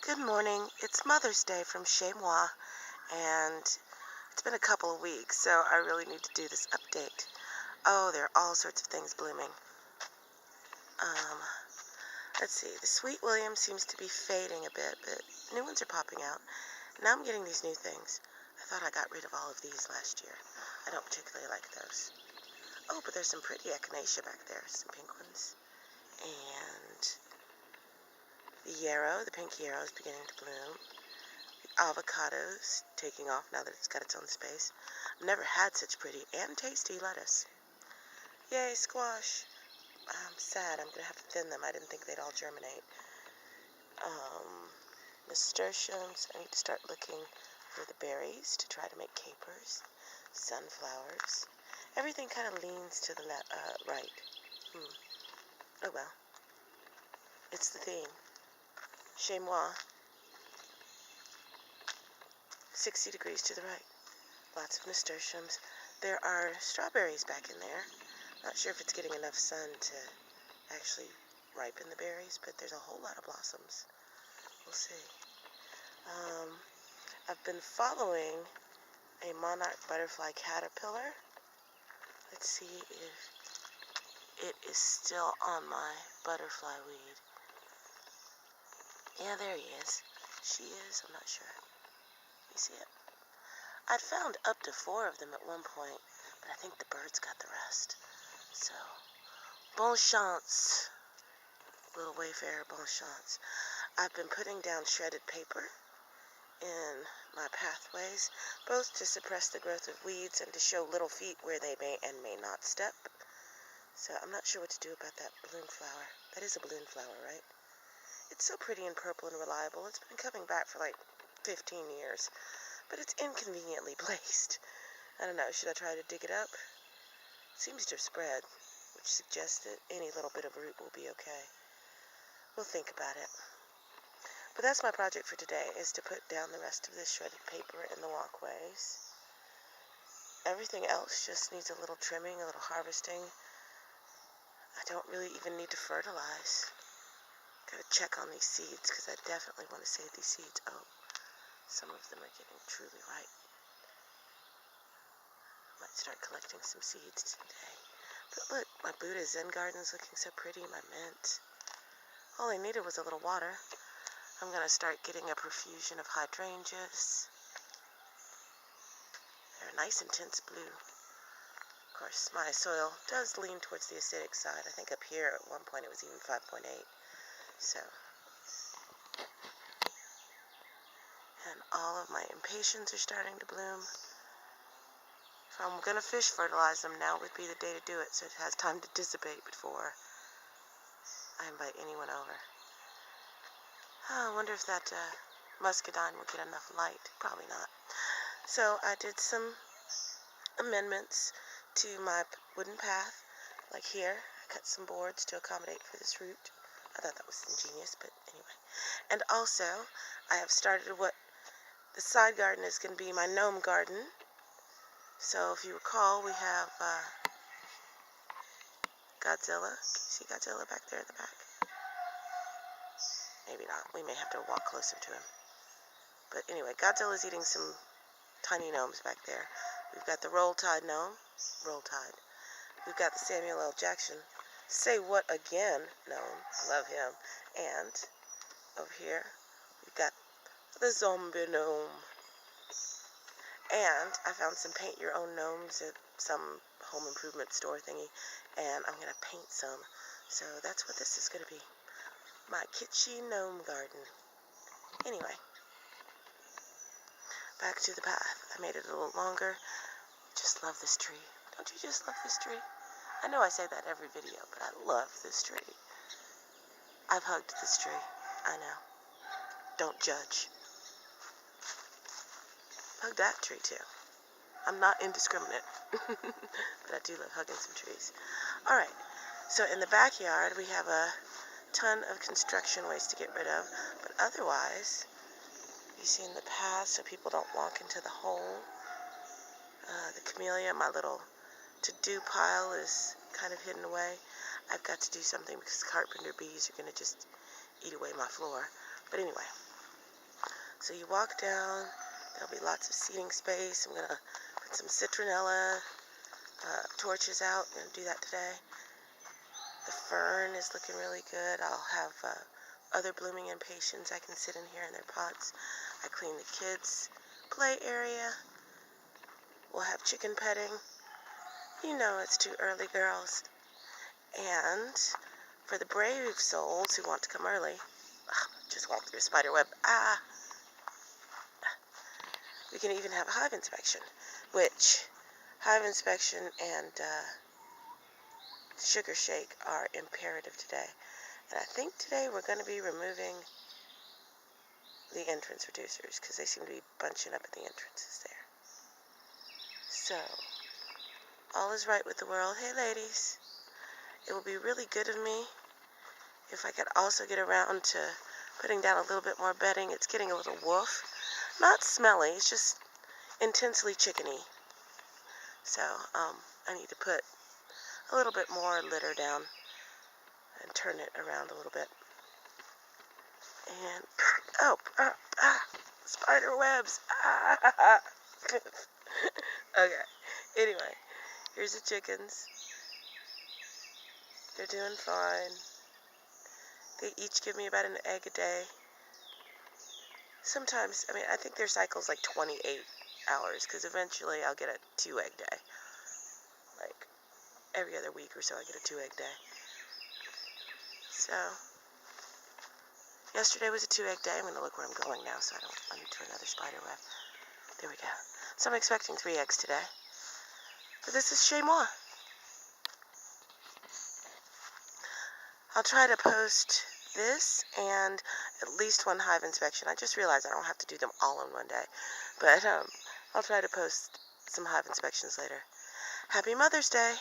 Good morning. It's Mother's Day from Chez Moi, and it's been a couple of weeks, so I really need to do this update. Oh, there are all sorts of things blooming. Um, let's see. The Sweet William seems to be fading a bit, but new ones are popping out. Now I'm getting these new things. I thought I got rid of all of these last year. I don't particularly like those. Oh, but there's some pretty echinacea back there, some pink ones. And the yarrow, the pink yarrow is beginning to bloom. Avocados taking off now that it's got its own space. I've never had such pretty and tasty lettuce. Yay, squash. I'm sad. I'm going to have to thin them. I didn't think they'd all germinate. Nasturtiums. I need to start looking for the berries to try to make capers. Sunflowers. Everything kind of leans to the right. Oh well. It's the theme. Chez Moi. 60 degrees to the right. Lots of nasturtiums. There are strawberries back in there. Not sure if it's getting enough sun to actually ripen the berries, but there's a whole lot of blossoms. We'll see. I've been following a monarch butterfly caterpillar. Let's see if it is still on my butterfly weed. Yeah, there he is. She is, I'm not sure. You see it? I'd found up to 4 of them at one point, but I think the birds got the rest. So, bon chance, little wayfarer, bon chance. I've been putting down shredded paper in my pathways, both to suppress the growth of weeds and to show little feet where they may and may not step. So I'm not sure what to do about that balloon flower. That is a balloon flower, right? It's so pretty and purple and reliable. It's been coming back for like 15 years, but it's inconveniently placed. I don't know, should I try to dig it up? It seems to have spread, which suggests that any little bit of root will be okay. We'll think about it. But that's my project for today, is to put down the rest of this shredded paper in the walkways. Everything else just needs a little trimming, a little harvesting. I don't really even need to fertilize. Gotta check on these seeds, because I definitely want to save these seeds. Oh, some of them are getting truly ripe. Might start collecting some seeds today. But look, my Buddha Zen garden's looking so pretty, my mint. All I needed was a little water. I'm going to start getting a profusion of hydrangeas. They're nice intense blue. Of course, my soil does lean towards the acidic side. I think up here at one point it was even 5.8. So, and all of my impatiens are starting to bloom. If I'm going to fish fertilize them, now would be the day to do it, so it has time to dissipate before I invite anyone over. Oh, I wonder if that muscadine will get enough light. Probably not. So I did some amendments to my wooden path, like here. I cut some boards to accommodate for this root. I thought that was ingenious, but anyway. And also, I have started what the side garden is going to be my gnome garden. So if you recall, we have Godzilla. Can you see Godzilla back there in the back? Maybe not. We may have to walk closer to him. But anyway, Godzilla's eating some tiny gnomes back there. We've got the Roll Tide gnome. Roll Tide. We've got the Samuel L. Jackson Say What Again gnome. I love him. And over here, we've got the zombie gnome. And I found some paint your own gnomes at some home improvement store thingy. And I'm going to paint some. So that's what this is going to be. My kitschy gnome garden. Anyway, back to the path. I made it a little longer. Just love this tree. Don't you just love this tree? I know I say that every video, but I love this tree. I've hugged this tree. I know. Don't judge. Hug that tree too. I'm not indiscriminate, but I do love hugging some trees. Alright, so in the backyard we have a ton of construction waste to get rid of, but otherwise, you see in the path so people don't walk into the hole. The camellia, my little to-do pile, is kind of hidden away. I've got to do something because carpenter bees are going to just eat away my floor. But anyway, So you walk down, there'll be lots of seating space. I'm going to put some citronella torches out. I'm going to do that today. The fern is looking really good. I'll have other blooming impatiens I can sit in here in their pots. I clean the kids' play area. We'll have chicken petting. You know it's too early, girls. And for the brave souls who want to come early, just walk through a spider web. We can even have a hive inspection, which hive inspection and sugar shake are imperative today. And I think today we're going to be removing the entrance reducers because they seem to be bunching up at the entrances there. So, all is right with the world. Hey, ladies. It would be really good of me if I could also get around to putting down a little bit more bedding. It's getting a little woof. Not smelly, it's just intensely chickeny. So, I need to put a little bit more litter down and turn it around a little bit. And, spider webs. Okay, anyway, here's the chickens. They're doing fine. They each give me about an egg a day. Sometimes, I think their cycle's like 28 hours, because eventually I'll get a 2-egg day. Like, every other week or so I get a 2-egg day. So, yesterday was a 2-egg day. I'm going to look where I'm going now so I don't run into another spider web. There we go. So I'm expecting 3 eggs today. But this is Chez Moi. I'll try to post this and at least one hive inspection. I just realized I don't have to do them all in one day. But I'll try to post some hive inspections later. Happy Mother's Day!